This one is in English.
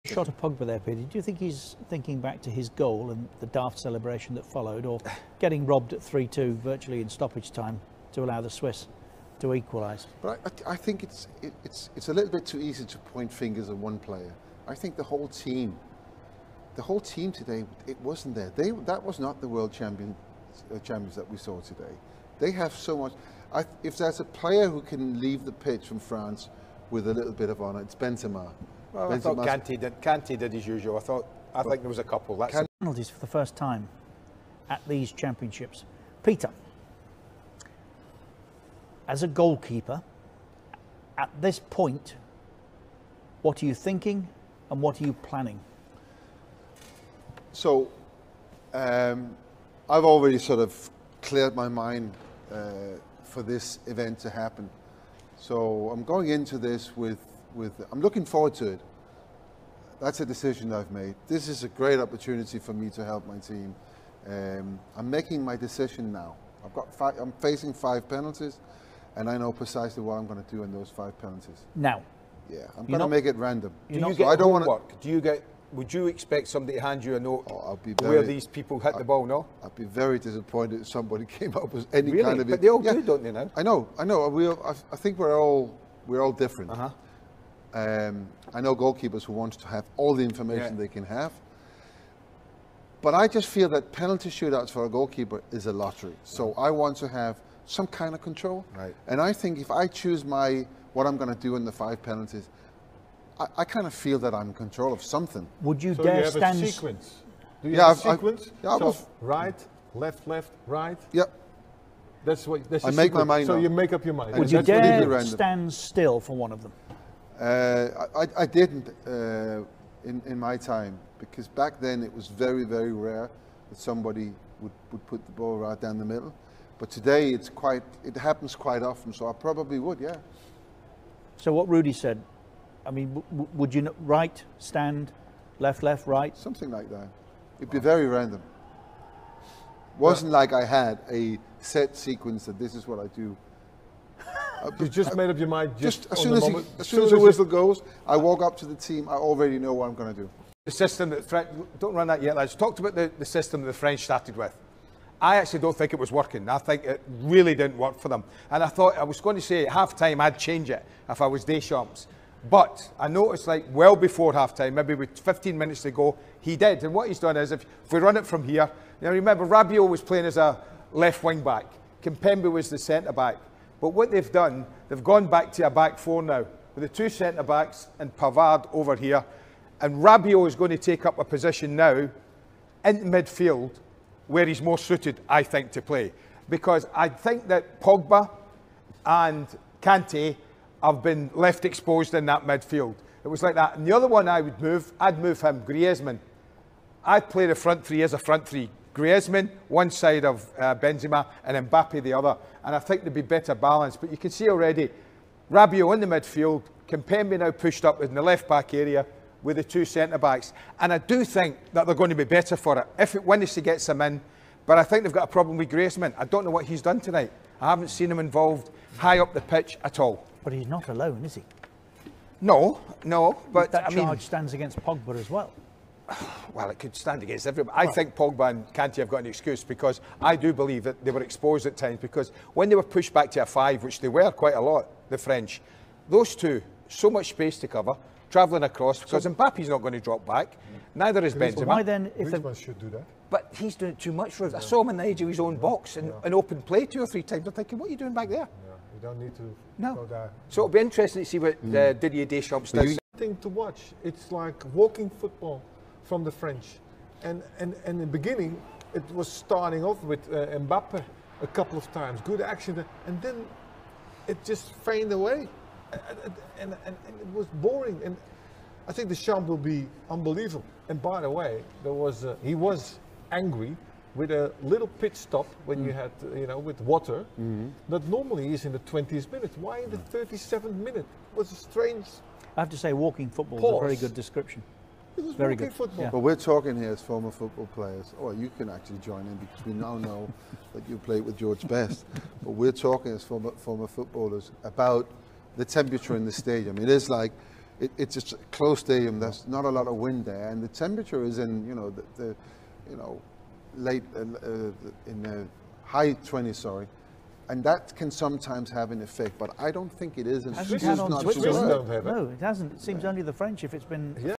Shot of Pogba there, Peter. Do you think he's thinking back to his goal and the daft celebration that followed, or getting robbed at 3-2 virtually in stoppage time to allow the Swiss to equalise? But I think it's a little bit too easy to point fingers at one player. I think the whole team today, it wasn't there. That was not the world champions that we saw today. They have so much. If there's a player who can leave the pitch from France with a little bit of honour, it's Benzema. Well, I thought Kante did his usual. I think there was a couple. That's penalties for the first time at these championships. Peter, as a goalkeeper, at this point, what are you thinking and what are you planning? So, I've already sort of cleared my mind for this event to happen. So I'm going into this with I'm looking forward to it. That's a decision I've made. This is a great opportunity for me to help my team. I'm making my decision now. I'm facing 5 penalties, and I know precisely what I'm going to do in those 5 penalties. Now, yeah, I'm going to make it random. Would you expect somebody to hand you a note where these people hit the ball? No, I'd be very disappointed if somebody came up with any really? kind of. But they all do, don't they? Now I know. I think we're all different. I know goalkeepers who want to have all the information they can have. But I just feel that penalty shootouts for a goalkeeper is a lottery. So I want to have some kind of control. Right. And I think if I choose what I'm going to do in the 5 penalties, I kind of feel that I'm in control of something. Would you dare stand? A sequence? Do you have a sequence? So right, left, right. Yep. That's what. That's I make my mind So up. you make up your mind. Would you dare stand still for one of them? I didn't in my time, because back then it was very, very rare that somebody would put the ball right down the middle. But today it happens quite often, so I probably would, yeah. So what Rudy said, I mean, would you right, stand, left, right? Something like that. It'd be very random. Wasn't like I had a set sequence that this is what I do. You just made up your mind just as soon as the whistle goes, I walk up to the team, I already know what I'm going to do. The system that don't run that yet, lads. Talked about the system the French started with. I actually don't think it was working. I think it really didn't work for them. And I thought I was going to say at half time I'd change it if I was Deschamps. But I noticed, like, well before half time, maybe with 15 minutes to go, he did. And what he's done is, if we run it from here, remember Rabiot was playing as a left wing back. Kimpembe was the centre back. But what they've done, they've gone back to a back 4 now, with the 2 centre backs and Pavard over here. And Rabiot is going to take up a position now in midfield where he's more suited, I think, to play. Because I think that Pogba and Kante have been left exposed in that midfield. It was like that. And the other one I'd move him, Griezmann. I'd play the front 3 as a front 3. Griezmann, one side of Benzema, and Mbappe the other. And I think there'd be better balance. But you can see already, Rabiot in the midfield, Kimpembe now pushed up in the left-back area with the 2 centre-backs. And I do think that they're going to be better for it, if it wins to get them in. But I think they've got a problem with Griezmann. I don't know what he's done tonight. I haven't seen him involved high up the pitch at all. But he's not alone, is he? No, but that charge stands against Pogba as well. Well, it could stand against everybody. I think Pogba and Kante have got an excuse, because I do believe that they were exposed at times, because when they were pushed back to a 5, which they were quite a lot, the French, those two, so much space to cover, travelling across, because Mbappe's not going to drop back, neither is Benzema. Why then, if Griezmann should do that? But he's doing it too much for us. I saw him in the edge of his own box in open play 2 or 3 times. I'm thinking, what are you doing back there? You don't need to go there. So it'll be interesting to see what Didier Deschamps does. Thing to watch. It's like walking football from the French. And in the beginning, it was starting off with Mbappe a couple of times. Good action. And then it just faded away. And it was boring. And I think Deschamps will be unbelievable. And by the way, he was angry with a little pit stop when you had, with water, that normally is in the 20th minute. Why in the 37th minute? It was a strange. I have to say, walking football is a very good description. It was very walking good football. Yeah. But we're talking here as former football players. Oh, you can actually join in, because we now know that you played with George Best. But we're talking as former footballers about the temperature in the stadium. It is like, it's just a closed stadium. There's not a lot of wind there, and the temperature is in the late in the high 20s. Sorry. And that can sometimes have an effect, but I don't think it is. And Hasn't Swiss had is on not Switzerland. too bad. don't have it. No, it hasn't. It seems only the French if it's been